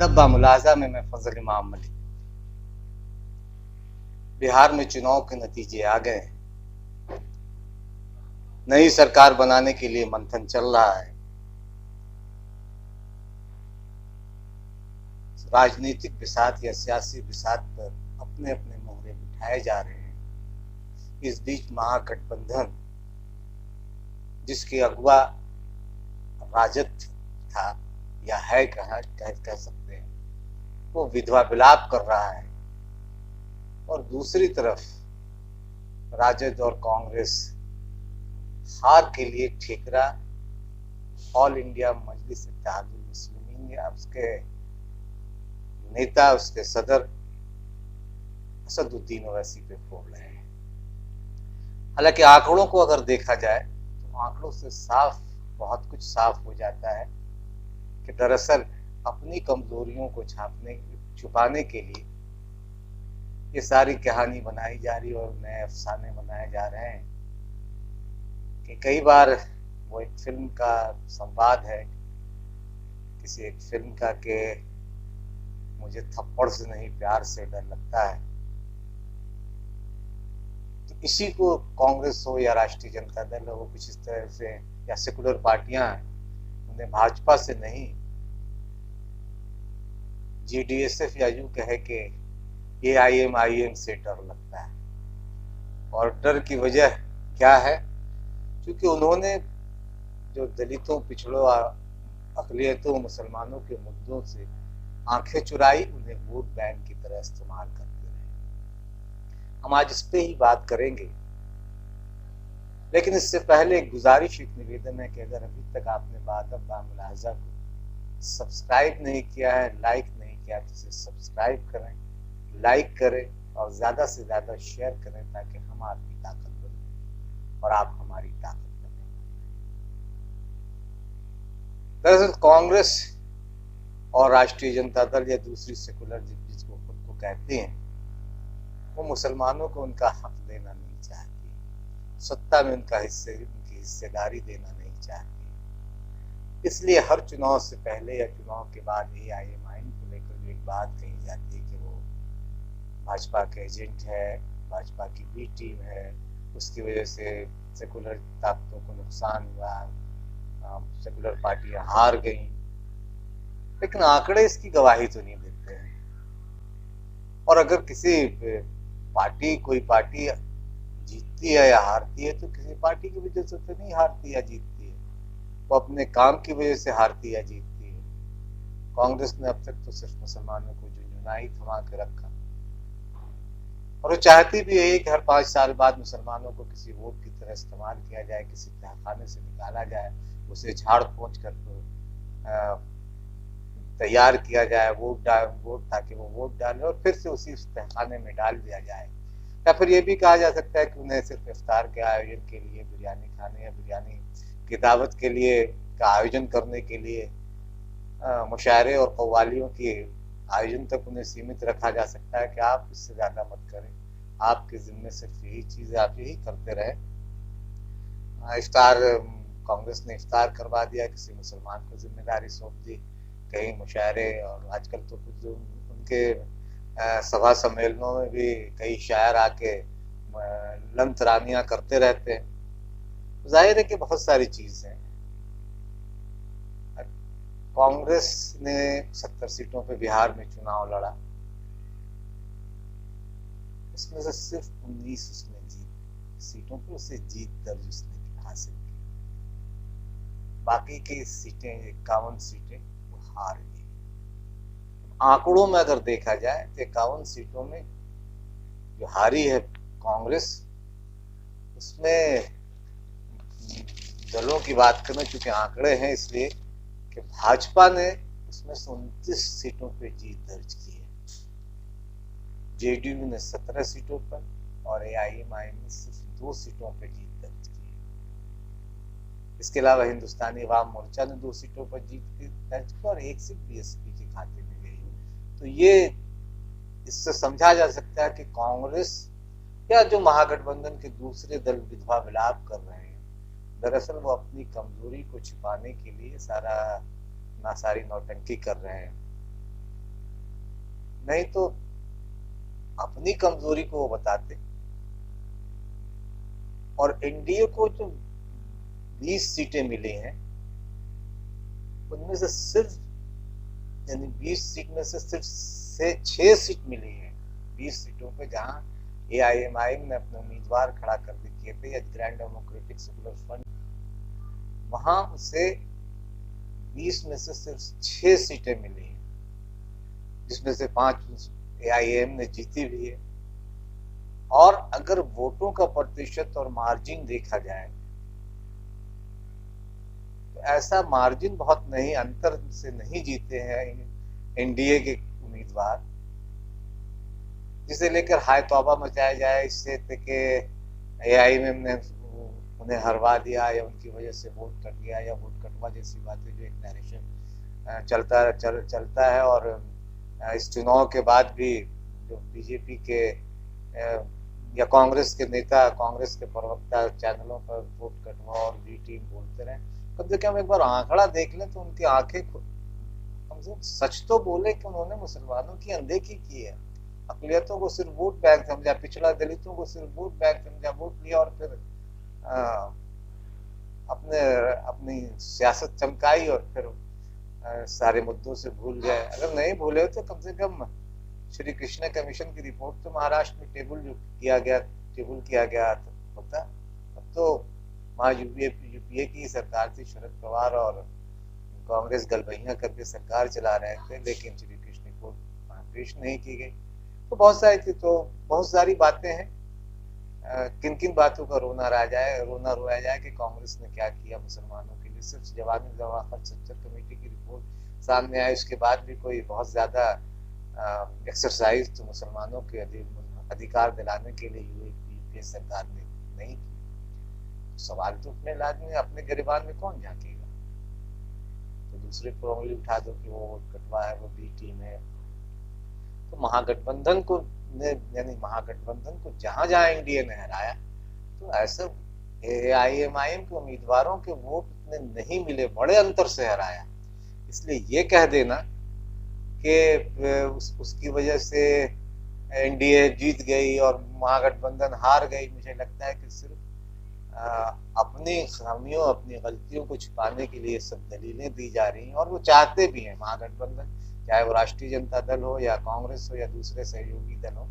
अदब बा मुलाजा में मैं फजल इमाम मलिक। बिहार में चुनाव के नतीजे आ गए हैं। नई सरकार बनाने के लिए मंथन चल रहा है। राजनीतिक बिसात या सियासी बिसात पर अपने अपने मोहरे बिठाए जा रहे हैं। इस बीच महागठबंधन, जिसके अगुवा राजद था या है, कह सकते हैं, वो विधवा विलाप कर रहा है। और दूसरी तरफ राजद और कांग्रेस हार के लिए ठेकरा ऑल इंडिया मजलिस इत्तेहादुल मुस्लिमीन या उसके नेता, उसके सदर असदुद्दीन ओवैसी पे फोड़ रहे हैं। हालांकि आंकड़ों को अगर देखा जाए तो आंकड़ों से बहुत कुछ साफ हो जाता है कि दरअसल अपनी कमजोरियों को छुपाने के लिए ये सारी कहानी बनाई जा रही और नए अफसाने बनाए जा रहे हैं। कि कई बार वो एक फिल्म का संवाद है, किसी एक फिल्म का, कि मुझे थप्पड़ से नहीं प्यार से डर लगता है। तो इसी को कांग्रेस हो या राष्ट्रीय जनता दल हो, कुछ इस तरह से, या सेकुलर पार्टियां हैं, उन्हें भाजपा से नहीं, जीडीएसएफ या यूं कहे कि एआईएमआईएम से डर लगता है। और डर की वजह क्या है? क्योंकि उन्होंने जो दलितों, पिछड़ों, अकलियतों, मुसलमानों के मुद्दों से आंखें चुराई, उन्हें वोट बैंक की तरह इस्तेमाल करते रहे। हम आज इस पे ही बात करेंगे, लेकिन इससे पहले एक गुजारिश, एक निवेदन है कि अगर अभी तक आपने बादब बामुलाजा को सब्सक्राइब नहीं किया है, लाइक नहीं किया, तो इसे सब्सक्राइब करें, लाइक करें और ज्यादा से ज्यादा शेयर करें, ताकि हम आपकी ताकत बने और आप हमारी ताकत बने। दरअसल कांग्रेस और राष्ट्रीय जनता दल या दूसरी सेकुलर जिसको खुद को कहते हैं, वो मुसलमानों को उनका हक देना नहीं चाहती, सत्ता में उनकी हिस्सेदारी देना नहीं चाहती। इसलिए हर चुनाव से पहले या चुनाव के बाद एआईएमआईएम को लेकर जो एक बात कही जाती है कि वो भाजपा के एजेंट है, भाजपा की बी टीम है, उसकी वजह से सेकुलर ताकतों को नुकसान हुआ, सेकुलर पार्टियां हार गई। लेकिन आंकड़े इसकी गवाही तो नहीं देते हैं। और अगर कोई पार्टी जीतती है या हारती है, तो किसी पार्टी की वजह से तो नहीं हारती या जीतती है, वो अपने काम की वजह से हारती या जीतती है। कांग्रेस ने अब तक तो सिर्फ मुसलमानों को झुंझुनाई थमा के रखा, और वो चाहती भी है कि हर 5 साल बाद मुसलमानों को किसी वोट की तरह इस्तेमाल किया जाए, किसी तहखाने से निकाला जाए, उसे झाड़ पोंछ कर तैयार किया जाए वोट ताकि वो वोट डाले और फिर से उसी तहखाने में डाल दिया जाए। या फिर ये भी कहा जा सकता है कि उन्हें सिर्फ इफ्तार के आयोजन के लिए बिरयानी खाने या बिरयानी की दावत के लिए का आयोजन करने के लिए मुशायरे और कव्वालियों के आयोजन तक उन्हें सीमित रखा जा सकता है कि आप इससे ज्यादा मत करें, आपके जिम्मे सिर्फ यही चीज है, आप यही करते रहे। इफ्तार, कांग्रेस ने इफ्तार करवा दिया, किसी मुसलमान को जिम्मेदारी सौंप दी, कई मुशायरे, और आजकल तो कुछ उनके सभा सम्मेलनों में भी कई शायर आके लंतरानियां करते रहते हैं। जाहिर है कि बहुत सारी चीजें हैं। कांग्रेस ने 70 सीटों पे बिहार में चुनाव लड़ा, इसमें से सिर्फ 19 सीटों पे उसे जीत दर्ज उसने हासिल की। बाकी की सीटें, 51 सीटें, वो हार गई। आंकड़ों में अगर देखा जाए तो 51 सीटों में जो हारी है कांग्रेस, उसमें दलों की बात करें, चूंकि आंकड़े हैं इसलिए, कि भाजपा ने उसमें 29 सीटों पे जीत दर्ज की है, जेडीयू ने 17 सीटों पर और एआईएमआईएम ने सिर्फ 2 सीटों पे जीत दर्ज की है। इसके अलावा हिंदुस्तानी अवाम मोर्चा ने 2 सीटों पर जीत दर्ज की और 1 सीट बीएसपी के खाते में गई। तो ये इससे समझा जा सकता है कि कांग्रेस या जो महागठबंधन के दूसरे दल विधवा विलाप कर रहे हैं, दरअसल वो अपनी कमजोरी को छिपाने के लिए सारी नौटंकी कर रहे हैं। नहीं तो अपनी कमजोरी को वो बताते। और एनडीए को जो 20 सीटें मिली हैं उनमें से सिर्फ, यानी 20 सीट में से सिर्फ से 6 सीट मिली है 20 सीटों पे, जहां एआईएमआईएम ने अपने उम्मीदवार खड़ा कर दिए थे, या ग्रैंड डेमोक्रेटिक सेकुलर फ्रंट, वहां उसे 20 में से सिर्फ 6 सीटें मिली हैं, जिसमें से 5 एआईएम ने जीती भी है। और अगर वोटों का प्रतिशत और मार्जिन देखा जाए तो ऐसा मार्जिन बहुत नहीं, अंतर से नहीं जीते हैं एनडीए के उम्मीदवार, जिसे लेकर हाय तौबा मचाया जाए इससे कि एआईएमआईएम ने उन्हें हरवा दिया या उनकी वजह से वोट कट गया या वोट कटवा जैसी बातें, जो एक नैरेशन चलता है। और इस चुनाव के बाद भी जो बीजेपी के या कांग्रेस के नेता, कांग्रेस के प्रवक्ता चैनलों पर वोट कटवा और बी टीम बोलते रहे, कम से कम एक बार आंकड़ा देख लें तो उनकी आंखें कम से कम सच तो बोले कि उन्होंने मुसलमानों की अनदेखी की है, अकलियतों को सिर्फ वोट बैंक समझा, पिछड़ा दलितों को सिर्फ वोट बैंक समझा, वोट लिया और फिर अपनी सियासत चमकाई और फिर सारे मुद्दों से भूल गए। अगर नहीं भूले तो कम से कम श्री कृष्ण कमीशन की रिपोर्ट तो महाराष्ट्र में टेबल किया गया होता। अब तो वहाँ यूपीए की सरकार थी, शरद पवार और कांग्रेस गलबहियां करके सरकार चला रहे थे, लेकिन श्री कृष्ण रिपोर्ट वहाँ पेश नहीं की गई। तो बहुत सारी बातें हैं। किन किन बातों का रोना रोया जाए कि कांग्रेस ने क्या किया मुसलमानों के लिए। सिर्फ जवानी जवाहर चच्चर कमेटी की रिपोर्ट सामने आई, उसके बाद भी कोई बहुत ज्यादा एक्सरसाइज तो मुसलमानों के अधिकार दिलाने के लिए यूपीए सरकार ने नहीं की। सवाल तो उठने लाजमी, अपने गिरबान में कौन झांकेगा? तो दूसरे पर उंगली उठा दो कि वो वोट कटवा है, वो बी टीम है। तो महागठबंधन को जहां जहां एनडीए ने हराया, तो ऐसा एआईएमआईएम के उम्मीदवारों के वोट इतने नहीं मिले, बड़े अंतर से हराया। इसलिए ये कह देना कि उसकी वजह से एनडीए जीत गई और महागठबंधन हार गई, मुझे लगता है कि सिर्फ अपनी खामियों, अपनी गलतियों को छिपाने के लिए सब दलीलें दी जा रही हैं। और वो चाहते भी हैं, महागठबंधन, चाहे वो राष्ट्रीय जनता दल हो या कांग्रेस हो या दूसरे सहयोगी दल हो,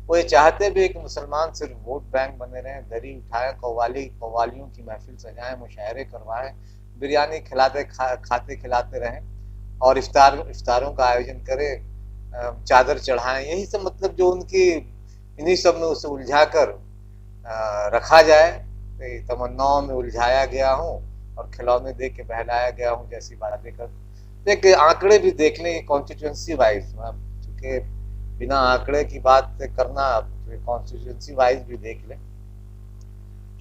वो ये चाहते भी है कि मुसलमान सिर्फ वोट बैंक बने रहें, दरी उठाएं, कव्वालियों की महफिल सजाएं, मुशायरे करवाएं, बिरयानी खाते खिलाते रहें और इफ्तारों का आयोजन करें, चादर चढ़ाएं। यही सब मतलब जो उनकी इन्हीं सब में उसे उलझा कर रखा जाए, तमन्नाओं में उलझाया गया हूँ और खिलौने दे के बहलाया गया हूँ जैसी बातें कर। देखिए आंकड़े भी देख लें कॉन्स्टिट्यूंसी वाइज, चूंकि बिना आंकड़े की बात करना, कॉन्स्टिट्यूंसी वाइज भी देख लें।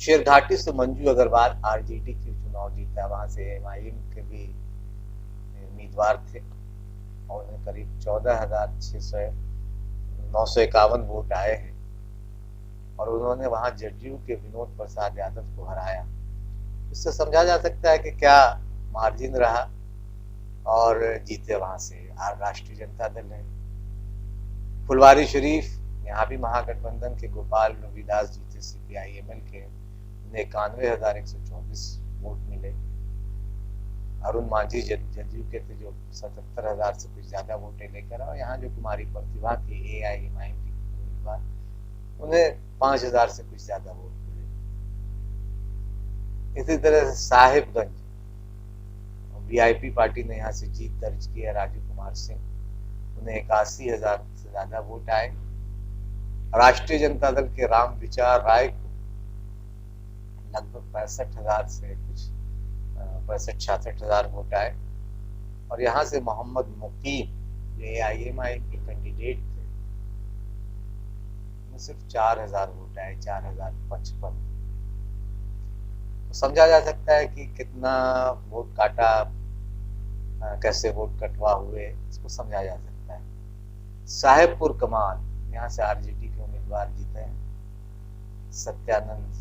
शेरघाटी से मंजू अग्रवाल आरजेडी की चुनाव जीता, वहां से एमआईएम के भी उम्मीदवार थे और उन्हें करीब 14,951 वोट आए हैं और उन्होंने वहां जदयू के विनोद प्रसाद यादव को हराया। इससे समझा जा सकता है कि क्या मार्जिन रहा और जीते वहां से राष्ट्रीय जनता दल ने। फुलवारी शरीफ, यहाँ भी महागठबंधन के गोपाल रविदास जीते सीपीआईएमएल के, उन्हें 91,124 वोट मिले। अरुण मांझी जदयू के थे जो 77,000 से कुछ ज्यादा वोटें लेकर, और यहाँ जो कुमारी प्रतिभा थी एआईएमआईएम की उम्मीदवार, उन्हें 5,000 से कुछ ज्यादा वोट मिले। इसी तरह से साहिबगंज वीआईपी पार्टी ने यहाँ से जीत दर्ज की है, राजू कुमार सिंह, उन्हें 81,000 से ज्यादा वोट आए। राष्ट्रीय जनता दल के राम विचार राय को लगभग 65,000 से कुछ 65-66,000 वोट आए। और यहाँ से मोहम्मद मुकीम, जो एआईएमआईएम के कैंडिडेट थे, उन्हें सिर्फ 4,000 वोट आए, 4,055। तो समझा जा सकता है कि कितना वोट काटा, कैसे वोट कटवा हुए, इसको समझा जा सकता है। साहेबपुर कमाल, यहाँ से आरजेडी के उम्मीदवार जीते हैं, सत्यानंद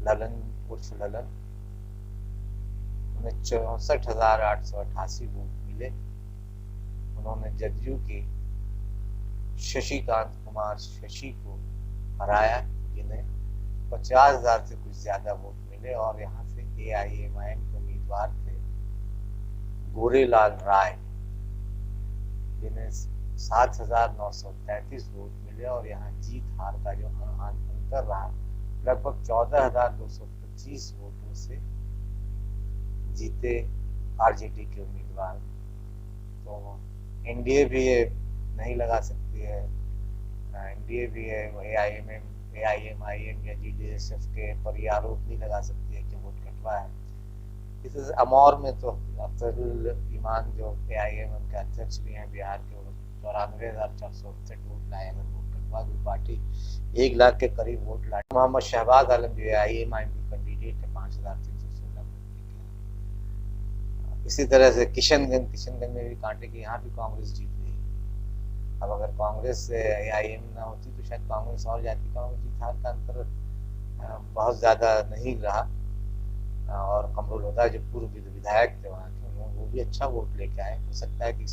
ललन उर्फ ललन, उन्हें 64,888 वोट मिले, उन्होंने जदयू के शशिकांत कुमार शशि को हराया, जिन्हें 50,000 से कुछ ज्यादा वोट मिले। और यहाँ से AIMIM के उम्मीदवार थे गोरेलाल राय, जिन्हें 7,933 वोट मिले। और यहाँ जीत हार का जो अंतर रहा, लगभग 14,225 वोटों से जीते आरजेडी के उम्मीदवार। तो एनडीए भी ये नहीं लगा सकती है, एनडीए भी है AIMIM या GDSF के पर ये आरोप नहीं लगा सकती है कि वोट कटवा है। इस अमौर में तो अफजल ईमान जो AIMIM के अध्यक्ष भी हैं बिहार के, 94,468 वोट लाए। अगर वोट कटवा दी पार्टी 1 लाख के करीब वोट लाए। मोहम्मद शहबाज आलम जो AIMIM के कैंडिडेट है 5,316 वोट लेके। इसी तरह से किशनगंज में भी कांटे की, यहाँ भी कांग्रेस जीत गई। अब अगर कांग्रेस से AIM ना होती तो शायद कांग्रेस और जाती। कांग्रेस जीत हार का अंतर बहुत ज्यादा नहीं रहा। और कमरुल होदा जो पूर्व विधायक थे वहाँ के, वो भी अच्छा वोट लेके आए। हो सकता है कि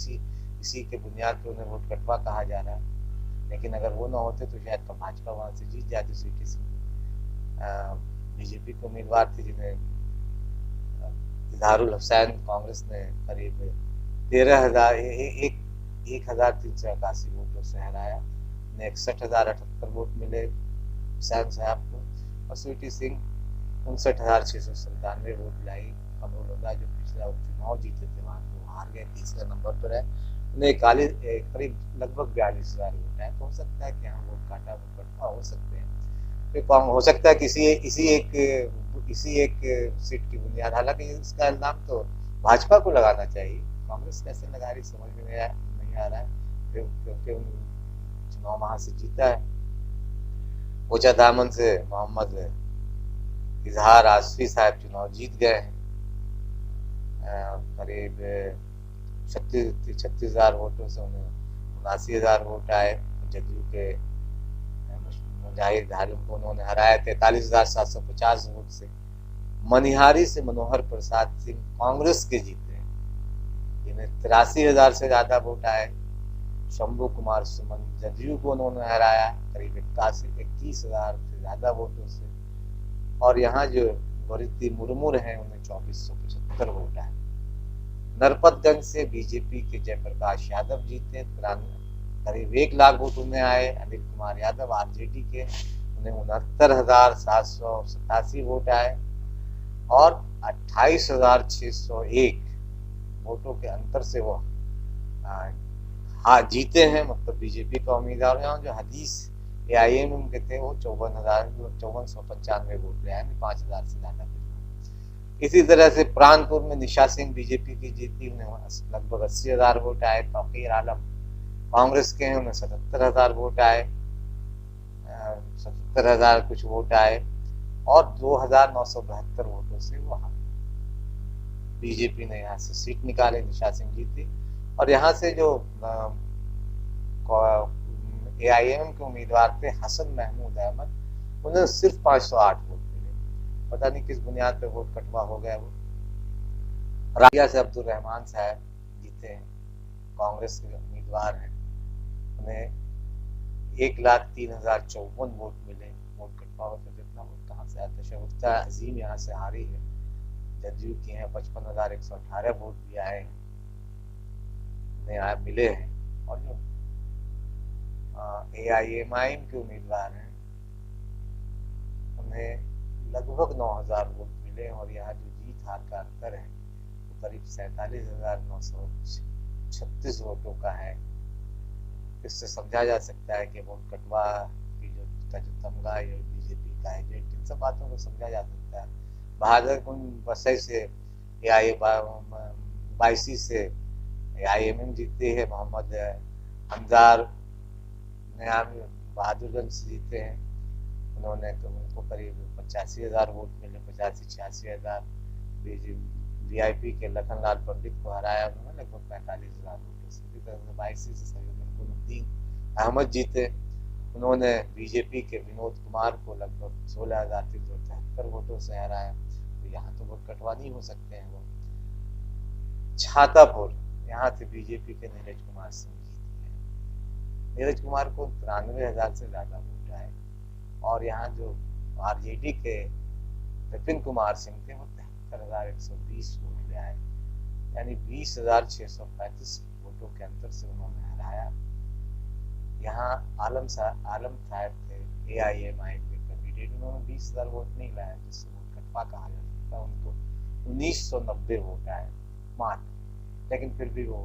इसी के बुनियाद पे उन्हें वोट कटवा कहा जा रहा है, लेकिन अगर वो ना होते तो शायद भाजपा वहाँ से जीत जाती। सीटी सिंह बीजेपी के उम्मीदवार थे, जिन्हें इजहारुल हुसैन कांग्रेस ने करीब 1,381 वोटों से हराया। 61,078 वोट मिले हुसैन साहब को। और स्वीटी सिंह 59,697 वोट लाई। कमरुल होदा जो पिछला चुनाव जीते थे वहाँ को हार गए, तीसरे नंबर पर है। उन्हें करीब लगभग 42,000 वोट है। तो हो सकता है कि यहाँ वोट काटा हो सकते हैं। फिर हो सकता है कि इसी एक सीट की बुनियाद, हालांकि इसका इल्जाम तो भाजपा को लगाना चाहिए। कांग्रेस कैसे लगा रही समझ में नहीं आ रहा है, क्योंकि चुनाव वहां से जीता है। ऊंचा दामन से मोहम्मद इजहार आसफी साहब चुनाव जीत गए हैं। करीब 36,000 वोटों से उन्हें 79,000 वोट आए। जदयू के मुजाहिद आलम को उन्होंने हराया 43,750 वोट से। मनिहारी से मनोहर प्रसाद सिंह कांग्रेस के जीते, जिन्हें 83,000 से ज्यादा वोट आए। शंभू कुमार सुमन जदयू को उन्होंने हराया करीब 21,000 से ज्यादा वोटों से। और यहाँ जो वरिति मुर्मूर हैं उन्हें 2,475 वोट आए। नरपतगंज से बीजेपी के जयप्रकाश यादव जीते, करीब 1 लाख वोट उन्हें आए। अनिल कुमार यादव आरजेडी के, उन्हें 69,787 वोट आए। और 28,601 वोटों के अंतर से वो जीते हैं, मतलब बीजेपी का उम्मीदवार। यहाँ जो हदीस AIMIM के थे वो 54,995 वोट ले आए, 5,000 से ज्यादा। इसी तरह से प्राणपुर में निशा सिंह बीजेपी की जीती, उन्हें लगभग 80,000 वोट आए। तौकीर आलम कांग्रेस के हैं, उन्हें 77,000 वोट आए, 77,000 कुछ वोट आए। और 2,972 वोटों से वो बीजेपी ने यहाँ से सीट निकाले, निशा सिंह जीती। और यहाँ से जो AIMIM के उम्मीदवार थे हसन महमूद अहमद, उन्हें सिर्फ 508 वोट मिले। पता नहीं किस बुनियाद पे वोट कटवा हो गया वो। राजिया से अब्दुल रहमान साहब जीते हैं, कांग्रेस के उम्मीदवार हैं। उन्हें 1,03,054 वोट मिले। वोट कटवा हो तो जितना वोट कहाँ से आते। शगुफ्ता अजीम यहाँ से हारी है, जदयू की हैं। 55,118 वोट भी आए हैं, मिले हैं। और जो AIMIM के उम्मीदवार हैं उन्हें लगभग 9,000 वोट मिले। और यहाँ जो जीत हार का अंतर है वो करीब 47,936 वोटों का है। इससे समझा जा सकता है कि वोट कटवा की जो तमगा ये बीजेपी का एजेंट, इन सब बातों को समझा जा सकता है। बहादुरगंज बसई से बाईसी से AIMIM जीते हैं। मोहम्मद अंजार बहादुरगंज से जीते हैं, उनको करीब 85,000 वोट मिले, 85-86,000। VIP के लखनलाल पंडित को हराया उन्होंने लगभग 45,000 वोटों से। बाईसी से सैयदुद्दीन अहमद जीते, उन्होंने बीजेपी के विनोद कुमार को लगभग 16,373 वोटों से हराया। तो यहाँ तो वोट कटवा नहीं हो सकते हैं वो। छातापुर यहाँ से बीजेपी के नीरज कुमार सिंह जीत गए। नीरज कुमार को 93,000 से ज्यादा वोट आए और यहाँ जो आरजेडी के विपिन कुमार सिंह थे वो 73,120 वोट ले आए, यानी 20,635 वोटों के अंतर से उन्होंने हराया। यहाँ आलम साहब थे AIMI के कैंडिडेट, उन्होंने 20,000 वोट नहीं लाया, जिससे वोट कटवा कहा जा सकता है। उनको 1990 वोट आए मात्र, लेकिन फिर भी वो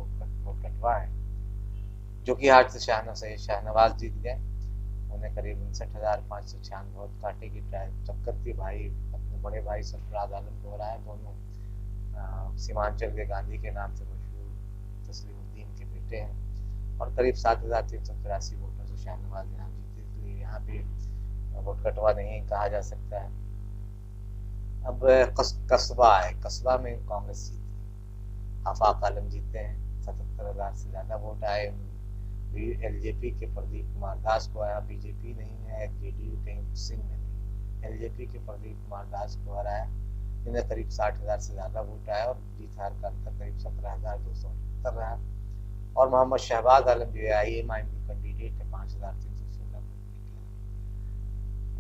वोट कटवा है। जो कि हाट से शाहनवाज जीत गए, उन्हें करीब 59,596 वोट काटे की चक्कर थी। भाई अपने बड़े भाई सरफराज आलम को हराया, दोनों सीमांचल के गांधी के नाम से मशहूर तस्लीमुद्दीन के बेटे हैं, और करीब 7,383 वोटों से शाहनवाज यहाँ जीते, इसलिए यहाँ भी वोट कटवा नहीं कहा जा सकता है। अब कस्बा है, कस्बा में कांग्रेस जीती, आफाक आलम जीते हैं, 77,000 से ज्यादा वोट आए। LJP के प्रदीप कुमार दास को आया, बीजेपी नहीं है, JDU के सिंह ने नहीं, LJP के प्रदीप कुमार दास को हराया, इन्हें करीब 60,000 से ज्यादा वोट आया और जीत हार का अंतर करीब 17,278 रहा। और मोहम्मद शहबाज आलम जो AIMI के कैंडिडेट है, 5,316 वोट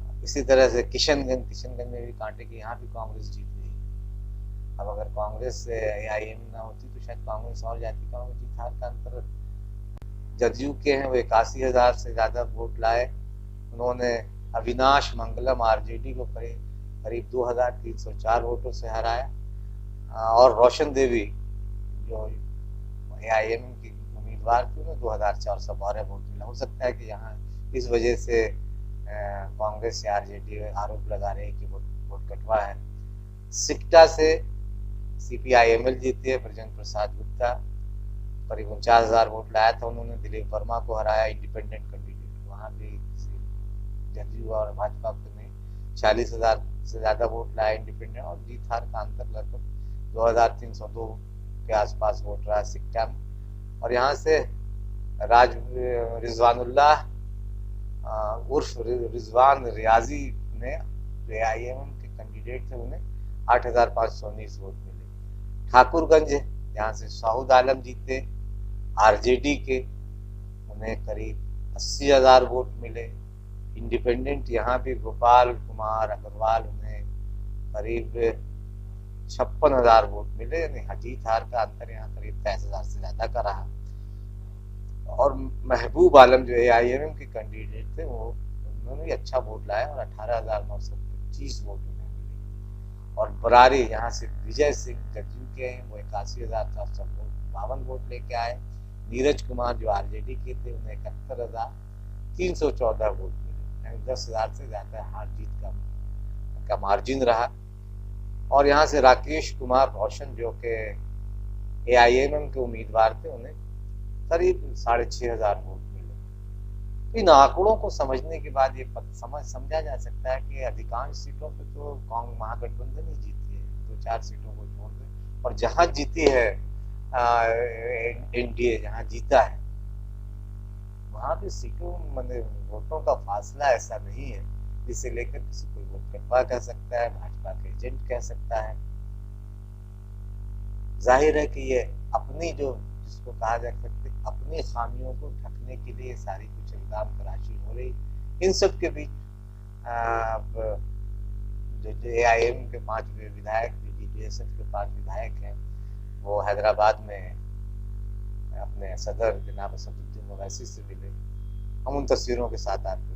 निकले। इसी तरह से किशनगंज में भी कांटे की, यहाँ भी कांग्रेस जीत गई। अब अगर कांग्रेस से AIM ना होती तो शायद कांग्रेस और जाती। कांग्रेस जीत हार का अंतर जदयू के हैं, वो 81,000 से ज्यादा वोट लाए, उन्होंने अविनाश मंगलम RJD को करीब 2,304 वोटों से हराया। और रोशन देवी जो AIM की उम्मीदवार थी, उन्हें 2,412 वोट मिला। हो सकता है कि यहाँ इस वजह से कांग्रेस या RJD आरोप लगा रहे हैं कि वोट कटवा है। सिकटा से CPI-ML जीते, ब्रजेंद्र प्रसाद गुप्ता करीब 49,000 वोट लाया था, उन्होंने दिलीप वर्मा को हराया, इंडिपेंडेंट कैंडिडेट। वहाँ भी जदयू और भाजपा को नहीं, 40,000 से ज्यादा वोट लाया इंडिपेंडेंट, और जीत हार का अंतर लगभग 2,302 के आसपास वोट रहा सिक्का में। और यहाँ से रिजवानुल्लाह उर्फ रिजवान रियाजी ने, AIM के कैंडिडेट थे, उन्हें 8,519 वोट मिले। ठाकुरगंज यहाँ से शाहूद आलम जीते RJD के, उन्हें करीब 80,000 वोट मिले। इंडिपेंडेंट यहाँ भी गोपाल कुमार अग्रवाल, उन्हें करीब 56,000 वोट मिले, यानी जीत हार का अंतर यहाँ करीब 23,000 से ज्यादा का रहा। और महबूब आलम जो AIM के कैंडिडेट थे, वो उन्होंने भी अच्छा वोट लाया और 18,925 वोट उन्हें मिले। और बरारी यहाँ से विजय सिंह जदयू के हैं, वो 81,452 वोट लेके आए। नीरज कुमार जो RJD के थे, उन्हें 71,314 वोट मिले, यानी 10,000 से ज्यादा हार जीत का मार्जिन रहा। और यहाँ से राकेश कुमार रोशन जो के AIM के उम्मीदवार थे, उन्हें करीब 6,500 वोट मिले। इन आंकड़ों को समझने के बाद ये समझा जा सकता है कि अधिकांश सीटों पे तो महागठबंधन ही जीती है, 2-4 सीटों को छोड़ दे। और जहां जीती है NDA, जहां जीता है, वहां भी सीटों वोटों का फासला ऐसा नहीं है जिसे लेकर किसी कोई वोट कटवा कह सकता है, भाजपा के एजेंट कह सकता है। जाहिर है कि ये अपनी जो जिसको कहा जा सकता है अपनी खामियों को ढकने के लिए सारी कुछ इल्जाम तराशी हो रही। इन सब के बीच जो AIM के 5 विधायक, GDSF के 5 विधायक हैं, वो हैदराबाद में अपने सदर जनाब असदुद्दीन ओवैसी से मिले। हम उन तस्वीरों के साथ आपको